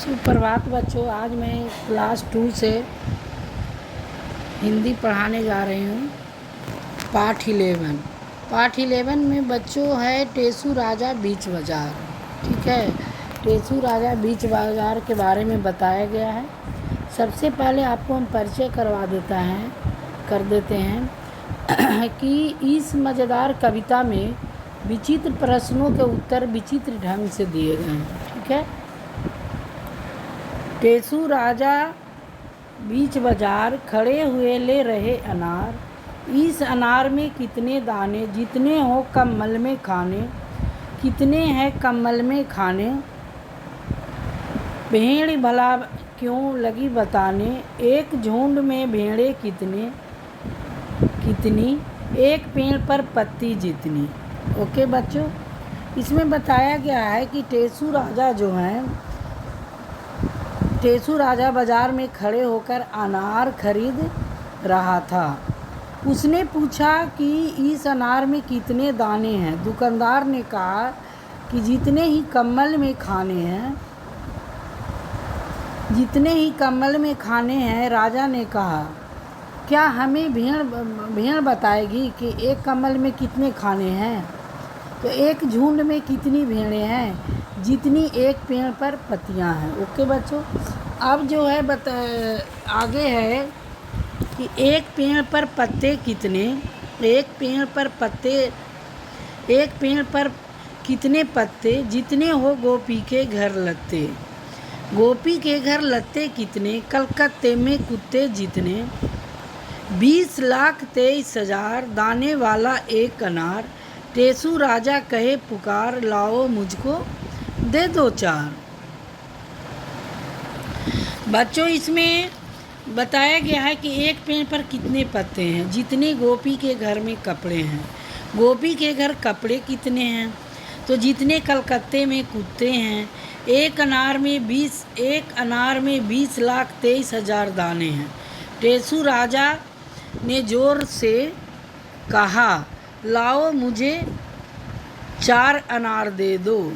सुप्रभात बच्चों। आज मैं क्लास 2 से हिंदी पढ़ाने जा रही हूँ। पाठ 11 में बच्चों है टेसू राजा बीच बाज़ार। ठीक है, टेसू राजा बीच बाज़ार के बारे में बताया गया है। सबसे पहले आपको हम परिचय कर देते हैं कि इस मज़ेदार कविता में विचित्र प्रश्नों के उत्तर विचित्र ढंग से दिए गए हैं। ठीक है, टेसू राजा बीच बाजार खड़े हुए ले रहे अनार। इस अनार में कितने दाने, जितने हो कम्बल में खाने, कितने हैं कम्बल में खाने। भेड़ भला क्यों लगी बताने, एक झुंड में भेड़ें कितनी, एक पेड़ पर पत्ती जितनी। ओके बच्चों, इसमें बताया गया है कि टेसू राजा बाजार में खड़े होकर अनार खरीद रहा था। उसने पूछा कि इस अनार में कितने दाने हैं। दुकानदार ने कहा कि जितने ही कम्बल में खाने हैं। राजा ने कहा, क्या हमें भेड़ बताएगी कि एक कम्बल में कितने खाने हैं। तो एक झुंड में कितनी भेड़ें हैं, जितनी एक पेड़ पर पत्तियां हैं। ओके बच्चों, अब जो है आगे है कि एक पेड़ पर पत्ते कितने, एक पेड़ पर कितने पत्ते, जितने हो गोपी के घर लत्ते। गोपी के घर लत्ते कितने, कलकत्ते में कुत्ते जितने। 20,23,000 दाने वाला एक अनार। टेसू राजा कहे पुकार, लाओ मुझको दे दो चार। बच्चों, इसमें बताया गया है कि एक पेड़ पर कितने पत्ते हैं, जितने गोपी के घर में कपड़े हैं। गोपी के घर कपड़े कितने हैं, तो जितने कलकत्ते में कुत्ते हैं। एक अनार में 20,23,000 दाने हैं। टेसू राजा ने जोर से कहा, लाओ मुझे 4 अनार दे दो।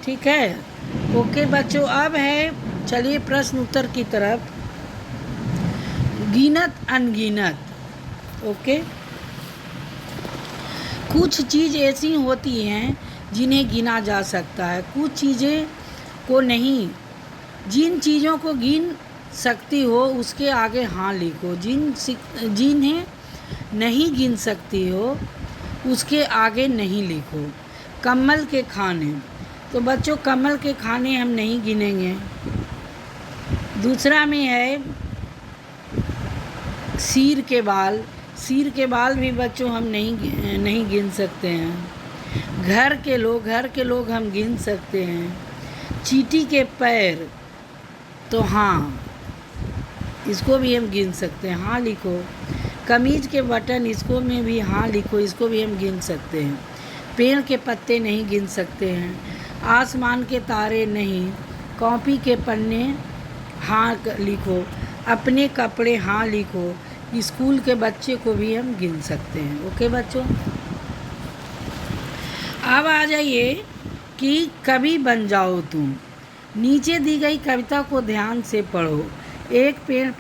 ठीक है, ओके बच्चों, अब है चलिए प्रश्न उत्तर की तरफ। गिनत अनगिनत। ओके, कुछ चीज़ ऐसी होती हैं जिन्हें गिना जा सकता है, कुछ चीज़ें को नहीं। जिन चीज़ों को गिन सकती हो उसके आगे हाँ लिखो, जिन्हें नहीं गिन सकती हो उसके आगे नहीं लिखो। कम्बल के खाने, तो बच्चों कम्बल के खाने हम नहीं गिनेंगे। दूसरा में है सिर के बाल भी बच्चों हम नहीं गिन सकते हैं। घर के लोग हम गिन सकते हैं। चींटी के पैर, तो हाँ इसको भी हम गिन सकते हैं, हाँ लिखो। कमीज के बटन, इसको में भी हाँ लिखो, इसको भी हम गिन सकते हैं। पेड़ के पत्ते नहीं गिन सकते हैं। आसमान के तारे नहीं। कॉपी के पन्ने हाँ लिखो। अपने कपड़े हाँ लिखो। स्कूल के बच्चे को भी हम गिन सकते हैं। ओके बच्चों, अब आ जाइए कि कवि बन जाओ तुम। नीचे दी गई कविता को ध्यान से पढ़ो। एक पेड़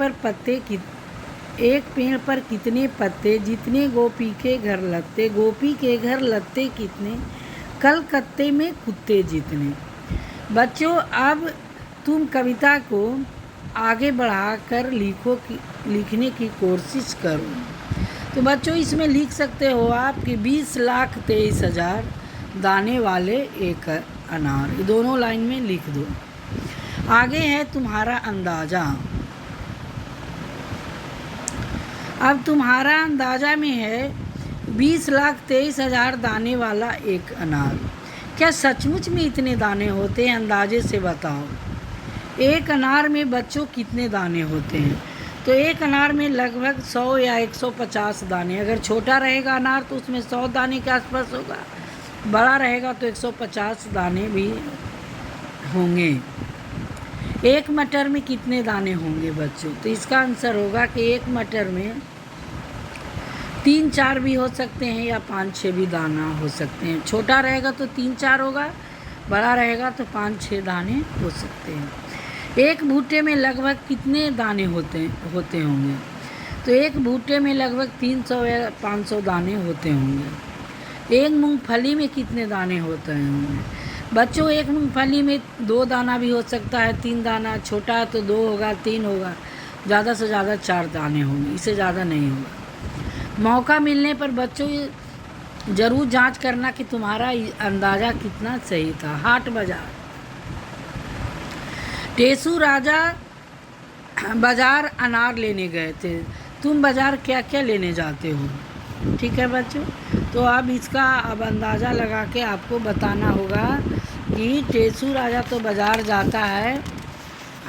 पर कितने पत्ते, जितने गोपी के घर लत्ते। गोपी के घर लत्ते कितने, कलकत्ते में कुत्ते जितने। बच्चों, अब तुम कविता को आगे बढ़ाकर लिखने की कोशिश करो। तो बच्चों, इसमें लिख सकते हो आप कि 20,23,000 दाने वाले एक अनार। ये दोनों लाइन में लिख दो। आगे है तुम्हारा अंदाज़ा। अब तुम्हारा अंदाज़ा में है 20,23,000 दाने वाला एक अनार। क्या सचमुच में इतने दाने होते हैं, अंदाजे से बताओ। एक अनार में बच्चों कितने दाने होते हैं, तो एक अनार में लगभग 100 या 150 दाने। अगर छोटा रहेगा अनार तो उसमें 100 दाने के आसपास होगा, बड़ा रहेगा तो 150 दाने भी होंगे। एक मटर में कितने दाने होंगे बच्चों, तो इसका आंसर होगा कि एक मटर में 3-4 भी हो सकते हैं या 5-6 भी दाना हो सकते हैं। छोटा रहेगा तो 3-4 होगा, बड़ा रहेगा तो 5-6 दाने हो सकते हैं। एक भुट्टे में लगभग कितने दाने होते होंगे? तो एक भुट्टे में लगभग 300 या 500 दाने होते होंगे। एक मूंगफली में कितने दाने होते होंगे? बच्चों, एक मूंगफली में 2 दाना भी हो सकता है, 3 दाना, छोटा है तो 2 होगा, 3 होगा, ज़्यादा से ज़्यादा 4 दाने होंगे, इससे ज़्यादा नहीं होगा। मौका मिलने पर बच्चों ज़रूर जांच करना कि तुम्हारा अंदाज़ा कितना सही था। हाट बाजार। टेसू राजा बाजार अनार लेने गए थे। तुम बाजार क्या क्या लेने जाते हो? ठीक है बच्चों, तो अब इसका अब अंदाज़ा लगा के आपको बताना होगा कि टेसू राजा तो बाज़ार जाता है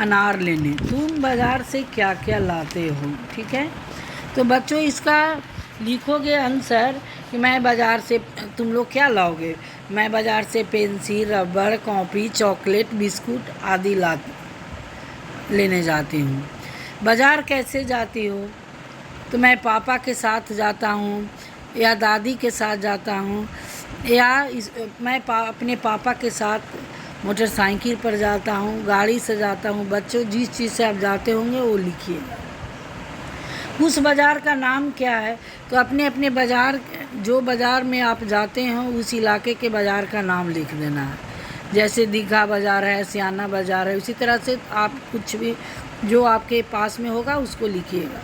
अनार लेने, तुम बाज़ार से क्या क्या लाते हो? ठीक है, तो बच्चों इसका लिखोगे आंसर कि मैं बाज़ार से, तुम लोग क्या लाओगे? मैं बाज़ार से पेंसिल, रबड़, कॉपी, चॉकलेट, बिस्कुट आदि लेने जाती हूँ। बाज़ार कैसे जाती हो? तो मैं पापा के साथ जाता हूँ या दादी के साथ जाता हूँ या मैं अपने पापा के साथ मोटरसाइकिल पर जाता हूँ, गाड़ी से जाता हूँ। बच्चों, जिस चीज़ से आप जाते होंगे वो लिखिएगा। उस बाज़ार का नाम क्या है? तो अपने अपने बाज़ार, जो बाज़ार में आप जाते हो उस इलाके के बाज़ार का नाम लिख देना है। जैसे दीघा बाज़ार है, सियाना बाज़ार है, उसी तरह से आप कुछ भी जो आपके पास में होगा उसको लिखिएगा।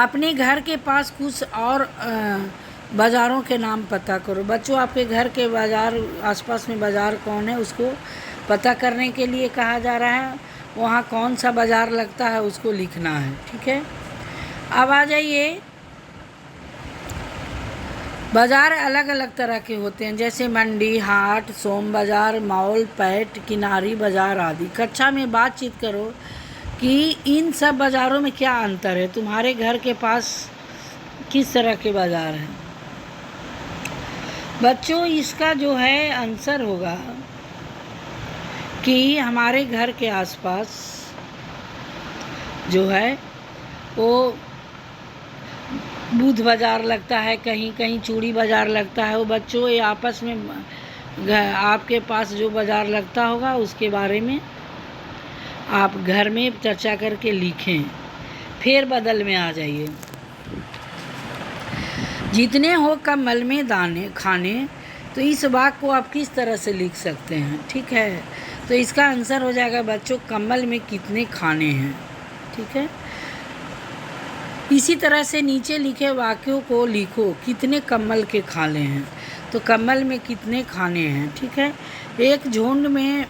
अपने घर के पास कुछ और बाज़ारों के नाम पता करो। बच्चों, आपके घर के बाज़ार, आसपास में बाज़ार कौन है उसको पता करने के लिए कहा जा रहा है। वहाँ कौन सा बाज़ार लगता है उसको लिखना है। ठीक है, अब आ जाइए। बाज़ार अलग अलग तरह के होते हैं, जैसे मंडी, हाट, सोम बाज़ार, मॉल, पैठ, किनारी बाज़ार आदि। कक्षा में बातचीत करो कि इन सब बाज़ारों में क्या अंतर है। तुम्हारे घर के पास किस तरह के बाज़ार हैं? बच्चों, इसका जो है आंसर होगा कि हमारे घर के आसपास जो है वो बुध बाज़ार लगता है, कहीं कहीं चूड़ी बाज़ार लगता है। वो बच्चों, ये आपस में आपके पास जो बाज़ार लगता होगा उसके बारे में आप घर में चर्चा करके लिखें। फिर बदल में आ जाइए। जितने हो कम्बल में दाने खाने, तो इस वाक्य को आप किस तरह से लिख सकते हैं? ठीक है, तो इसका आंसर हो जाएगा बच्चों, कम्बल में कितने खाने हैं। ठीक है, इसी तरह से नीचे लिखे वाक्यों को लिखो। कितने कम्बल के खाने हैं? तो कम्बल में कितने खाने हैं। ठीक है, एक झुंड में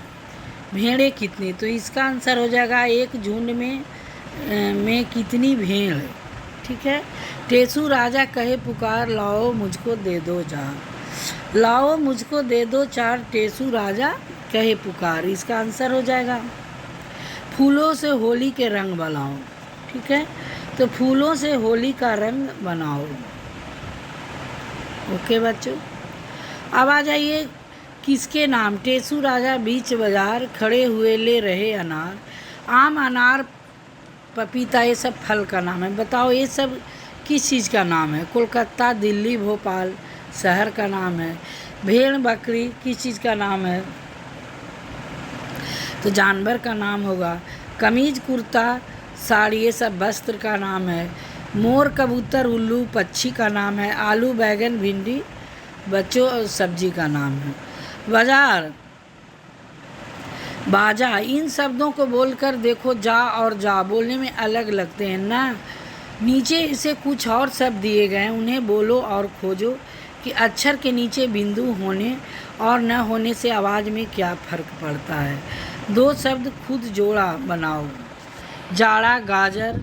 भेड़ें कितनी? तो इसका आंसर हो जाएगा एक झुंड में कितनी भेड़। ठीक है, टेसू राजा कहे पुकार, लाओ मुझको दे दो 4। लाओ मुझको दे दो 4, टेसू राजा कहे पुकार। इसका आंसर हो जाएगा फूलों से होली के रंग बनाओ। ठीक है, तो फूलों से होली का रंग बनाओ। ओके बच्चों, अब आ जाइए। किसके नाम? टेसू राजा बीच बाजार खड़े हुए ले रहे अनार। आम, अनार, पपीता, ये सब फल का नाम है। बताओ ये सब किस चीज़ का नाम है? कोलकाता, दिल्ली, भोपाल शहर का नाम है। भेड़, बकरी किस चीज़ का नाम है? तो जानवर का नाम होगा। कमीज, कुर्ता, साड़ी, ये सब वस्त्र का नाम है। मोर, कबूतर, उल्लू पक्षी का नाम है। आलू, बैगन, भिंडी बच्चों सब्जी का नाम है। बाजार, बाजा, इन शब्दों को बोलकर देखो। जा और जा बोलने में अलग लगते हैं ना। नीचे इसे कुछ और शब्द दिए गए हैं, उन्हें बोलो और खोजो कि अक्षर के नीचे बिंदु होने और न होने से आवाज़ में क्या फ़र्क पड़ता है। 2 शब्द खुद जोड़ा बनाओ। जाड़ा, गाजर,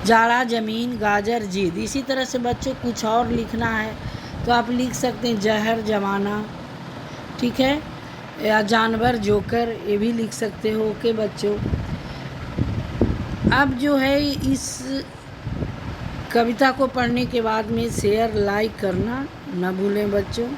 जाड़ा ज़मीन, गाजर जिद। इसी तरह से बच्चों कुछ और लिखना है तो आप लिख सकते हैं जहर, जमाना। ठीक है, या जानवर, जोकर, ये भी लिख सकते हो। ओके बच्चों, अब जो है इस कविता को पढ़ने के बाद में शेयर, लाइक करना न भूलें बच्चों।